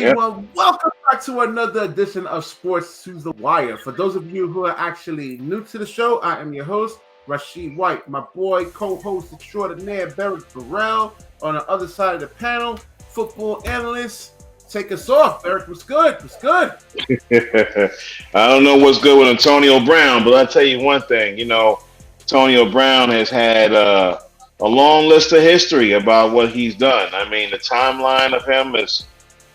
everyone? Welcome back to another edition of Sports to the Wire. For those of you who are actually new to the show, I am your host, Rashid White. My boy, co-host extraordinaire, Barrett Burrell, on the other side of the panel, football analyst. Take us off, Barrett. What's good? What's good? I don't know what's good with Antonio Brown, but I'll tell you one thing. Antonio Brown has had a long list of history about what he's done. I mean, the timeline of him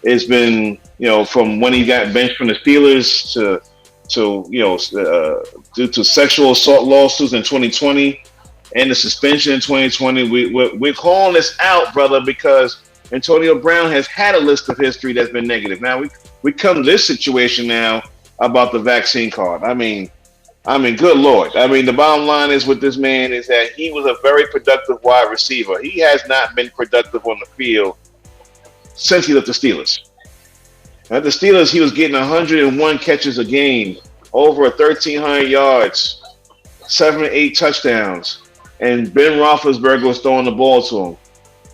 it's been, from when he got benched from the Steelers to due to sexual assault lawsuits in 2020 and the suspension in 2020. We're calling this out, brother, because Antonio Brown has had a list of history that's been negative. Now we come to this situation now about the vaccine card. I mean, good Lord. I mean, the bottom line is with this man is that he was a very productive wide receiver. He has not been productive on the field since he left the Steelers. At the Steelers, he was getting 101 catches a game, over 1,300 yards, 7 or 8 touchdowns, and Ben Roethlisberger was throwing the ball to him.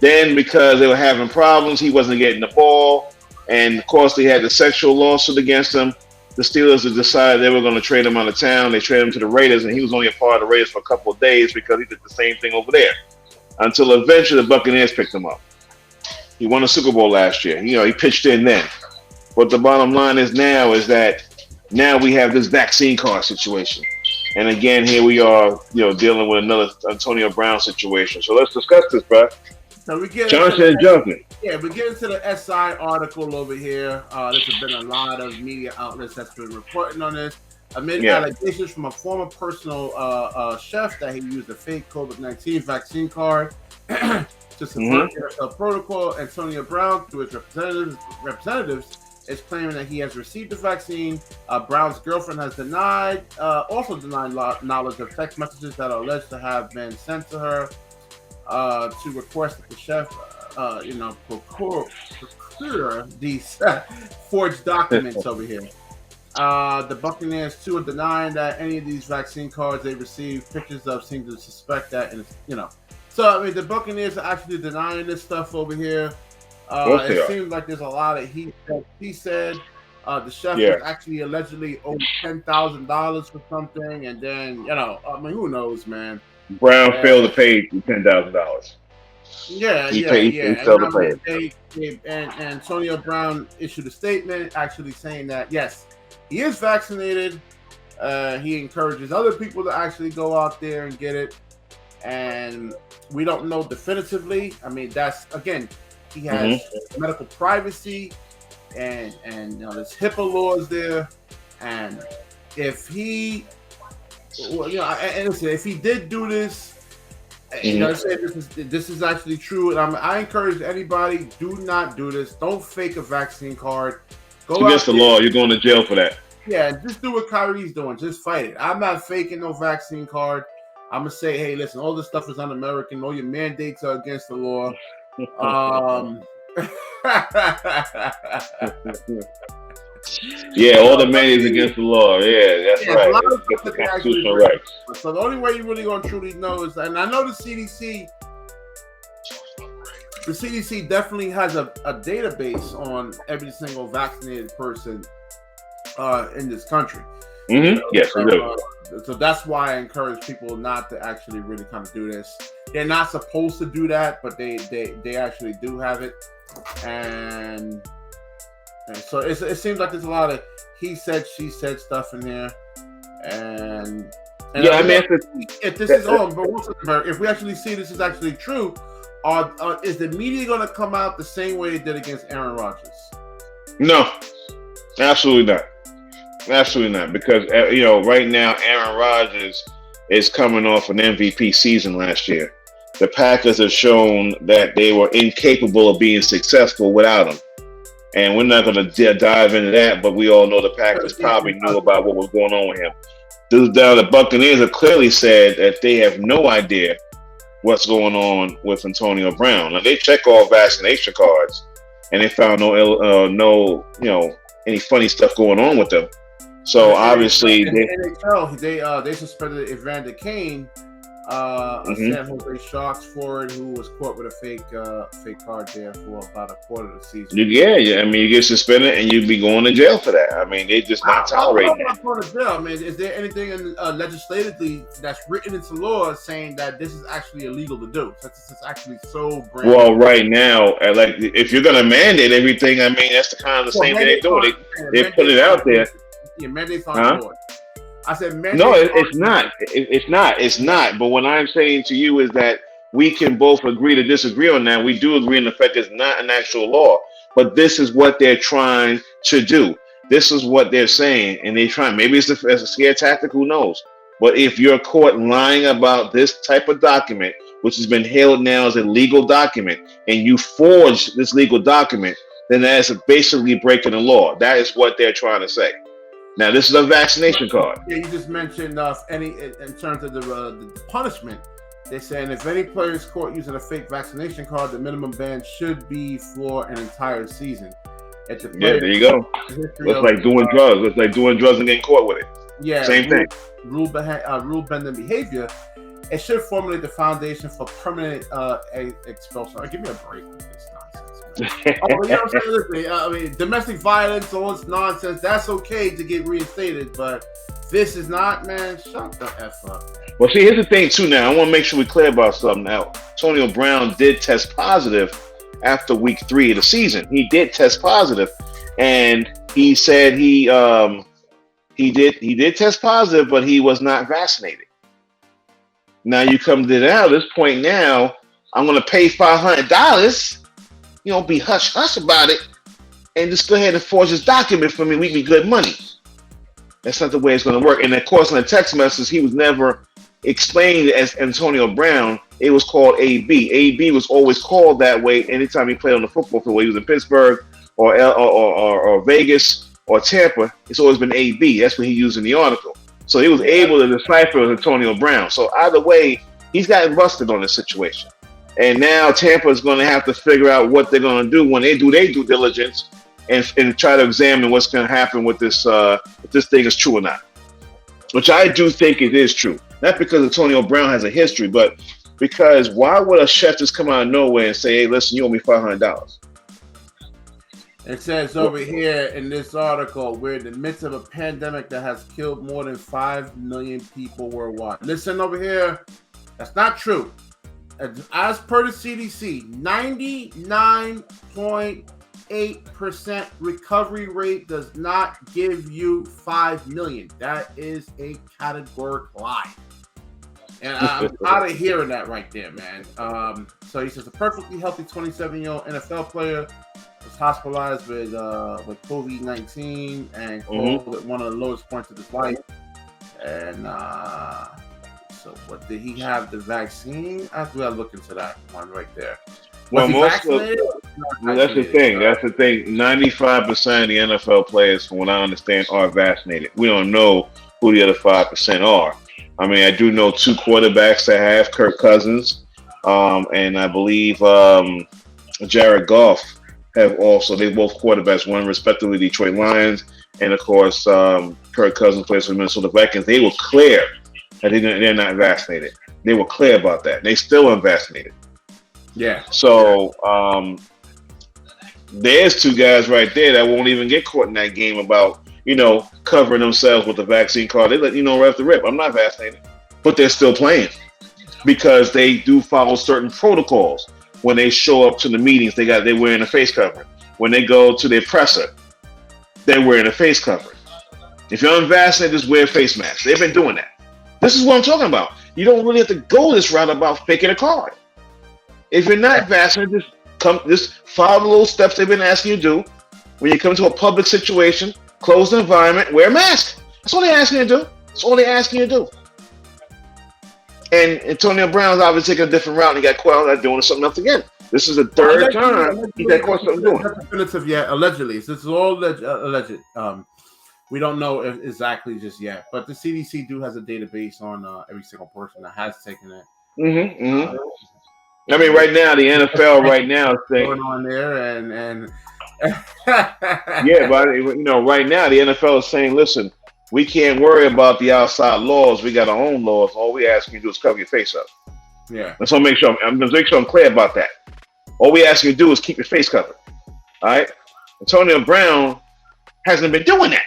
Then, because they were having problems, he wasn't getting the ball, and of course, they had the sexual lawsuit against him. The Steelers had decided they were going to trade him out of town. They traded him to the Raiders, and he was only a part of the Raiders for a couple of days because he did the same thing over there, until eventually the Buccaneers picked him up. He won a Super Bowl last year. He pitched in then. But the bottom line is that now we have this vaccine card situation. And again, here we are, dealing with another Antonio Brown situation. So let's discuss this, bro. So we get Johnson & Johnson. Yeah, we get into the SI article over here. There's been a lot of media outlets that's been reporting on this. Amid allegations from a former personal chef that he used a fake COVID-19 vaccine card to subvert NFL protocol, Antonio Brown, through his representatives, is claiming that he has received the vaccine. Brown's girlfriend has also denied knowledge of text messages that are alleged to have been sent to her to request that the chef, procure these forged documents over here. The Buccaneers, too, are denying that any of these vaccine cards they received pictures of seem to suspect that, So, I mean, the Buccaneers are actually denying this stuff over here. It seems like there's a lot of he said. The chef was actually allegedly owed $10,000 for something, and then, who knows, man. Brown failed to pay $10,000. He failed to pay. And Antonio Brown issued a statement actually saying that, yes, he is vaccinated. He encourages other people to actually go out there and get it. And we don't know definitively. I mean, that's, again, he has medical privacy and there's HIPAA laws there. And if he, if he did do this, this is actually true. And I encourage anybody, do not do this. Don't fake a vaccine card. Go against the law. You're going to jail for that. Yeah, just do what Kyrie's doing. Just fight it. I'm not faking no vaccine card. I'm going to say, hey, listen, all this stuff is un-American. All your mandates are against the law. Yeah, all the mandates against the law. Yeah, that's right. Against the constitutional rights. So the only way you're really going to truly know is, and I know the CDC definitely has a database on every single vaccinated person in this country. Yes, we do. So that's why I encourage people not to actually really kind of do this. They're not supposed to do that, but they actually do have it, and so it seems like there's a lot of he said, she said stuff in there, and if this is on, but if we actually see this is actually true, is the media going to come out the same way they did against Aaron Rodgers? No, absolutely not. Absolutely not, because right now Aaron Rodgers is coming off an MVP season last year. The Packers have shown that they were incapable of being successful without him, and we're not going to dive into that. But we all know the Packers probably knew about what was going on with him. The Buccaneers have clearly said that they have no idea what's going on with Antonio Brown. Now they check all vaccination cards, and they found no any funny stuff going on with them. So obviously, they suspended Evander Kane A Hmm. San Jose Sharks forward who was caught with a fake card there for about a quarter of the season. Yeah, yeah. I mean, you get suspended and you'd be going to jail for that. I mean, they're just not I don't know tolerating that. about going to jail. I mean, is there anything in, legislatively that's written into law saying that this is actually illegal to do? Since this is actually so brand Well, new. right now, like if you're gonna mandate everything, I mean, that's the kind of the Well, same thing they mandates do. aren't They put it out there, mandates aren't huh? law. I said No, mandates aren't it's not. It's not. It's not. But what I'm saying to you is that we can both agree to disagree on that. We do agree on the fact it's not an actual law, but this is what they're trying to do. This is what they're saying, and they try. Maybe it's a scare tactic. Who knows? But if you're caught lying about this type of document, which has been hailed now as a legal document, and you forge this legal document, then that's basically breaking the law. That is what they're trying to say. Now, this is a vaccination card. Yeah, you just mentioned any in terms of the punishment. They're saying if any player is caught using a fake vaccination card, the minimum ban should be for an entire season. If the Yeah, player there you go. history It's of like doing drugs. It's like doing drugs and getting caught with it. yeah Same thing. rule bending behavior, it should formulate the foundation for permanent expulsion. Give me a break with this nonsense, man. Oh, you know what I'm saying? Listen, I mean, domestic violence, all this nonsense, that's okay to get reinstated, but this is not, man. Shut the F up, man. Well, see, here's the thing, too, now. I want to make sure we're clear about something. Now, Antonio Brown did test positive after week 3 of the season. He did test positive, and he said he did test positive, but he was not vaccinated. Now, you come to now, this point now, I'm going to pay $500, be hush-hush about it, and just go ahead and forge this document for me. We be good money. That's not the way it's going to work. And, of course, in the text message, he was never explained as Antonio Brown. It was called AB. AB was always called that way anytime he played on the football field. Whether he was in Pittsburgh or Vegas or Tampa, it's always been AB. That's what he used in the article. So he was able to decipher as Antonio Brown. So either way, he's gotten busted on this situation. And now Tampa is going to have to figure out what they're going to do when they do their due diligence and try to examine what's going to happen with this, if this thing is true or not. Which I do think it is true. Not because Antonio Brown has a history, but because why would a chef just come out of nowhere and say, hey, listen, you owe me $500? It says over here in this article, we're in the midst of a pandemic that has killed more than 5 million people worldwide. Listen over here, that's not true. As per the CDC, 99.8% recovery rate does not give you 5 million. That is a categoric lie. And I'm out of hearing that right there, man. So he says a perfectly healthy 27-year-old NFL player was hospitalized with COVID-19 and called at one of the lowest points of his life. And so, what did he have the vaccine? I have to look into that one right there. Was he vaccinated? That's the thing. That's the thing. 95% of the NFL players, from what I understand, are vaccinated. We don't know who the other 5% are. I mean, I do know 2 quarterbacks that have Kirk Cousins, and I believe Jared Goff have also. They both quarterbacks, one respectively Detroit Lions, and of course Kirk Cousins plays for the Minnesota Vikings. They were clear that they're not vaccinated. They were clear about that. They still unvaccinated. Yeah. So there's 2 guys right there that won't even get caught in that game about covering themselves with the vaccine card. They let you know right off the rip, I'm not vaccinated, but they're still playing because they do follow certain protocols. When they show up to the meetings, they're wearing a face covering. When they go to their presser, they're wearing a face covering. If you're unvaccinated, just wear a face mask. They've been doing that. This is what I'm talking about. You don't really have to go this route about faking a card. If you're not vaccinated, just follow the little steps they've been asking you to do. When you come to a public situation, closed environment, wear a mask. That's all they're asking you to do. That's all they're asking you to do. And Antonio Brown's obviously taking a different route and he got caught out doing something else again. This is the third time he got caught something doing. Not definitive yet, allegedly. This is all alleged. We don't know exactly just yet, but the CDC has a database on every single person that has taken it. I mean, right now the NFL right now is saying going on there and yeah, but right now the NFL is saying, listen, we can't worry about the outside laws. We got our own laws. All we ask you to do is cover your face up. Yeah. Let's make sure I'm clear about that. All we ask you to do is keep your face covered. All right. Antonio Brown hasn't been doing that.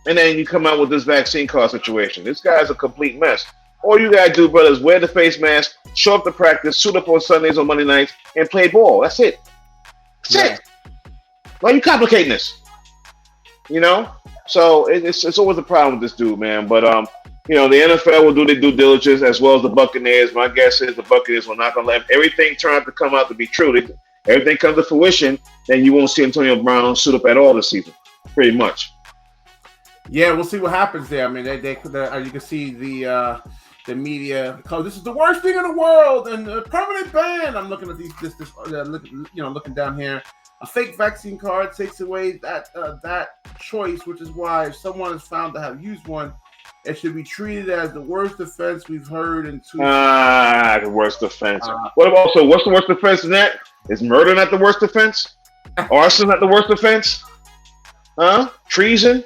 And then you come out with this vaccine card situation. This guy's a complete mess. All you gotta do, brother, is wear the face mask, show up to practice, suit up on Sundays or Monday nights, and play ball. That's it. That's it. Why are you complicating this? You know? So it's always a problem with this dude, man. But the NFL will do their due diligence as well as the Buccaneers. My guess is the Buccaneers will not gonna let everything turn out to come out to be true. Everything comes to fruition, then you won't see Antonio Brown suit up at all this season, pretty much. Yeah, we'll see what happens there. I mean, they you can see the media because this is the worst thing in the world and a permanent ban. I'm looking at looking down here. A fake vaccine card takes away that choice, which is why if someone is found to have used one, it should be treated as the worst offense we've heard in 2 years. The worst offense. What's the worst offense in that? Is murder not the worst offense? Arson not the worst offense? Huh? Treason?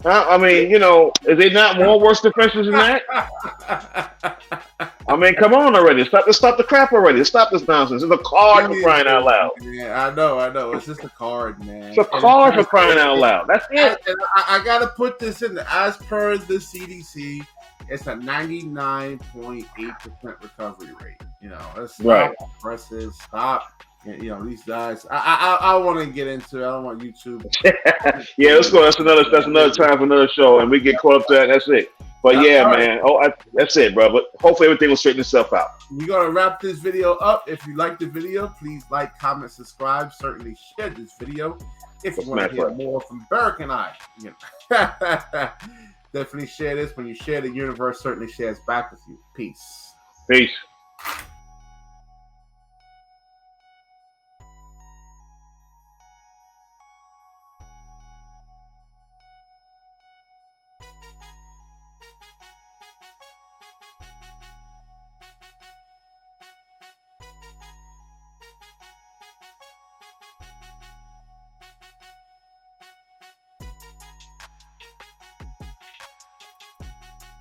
I mean, is there not more worse offenses than that? I mean, come on already. Stop the crap already. Stop this nonsense. It's a card for crying out loud. Yeah, I know. It's just a card, man. It's a card for crying out loud. That's it. I got to put this in. As per the CDC, it's a 99.8% recovery rate. It's right. Impressive. Stop. These guys. I want to get into it. I don't want YouTube. Yeah, let's go. That's another time for another show, and we get caught up to that. That's it. But man. That's it, bro. But hopefully everything will straighten itself out. We're gonna wrap this video up. If you like the video, please like, comment, subscribe. Certainly share this video if you want to hear more from Beric and I. Definitely share this. When you share, the universe certainly shares back with you. Peace.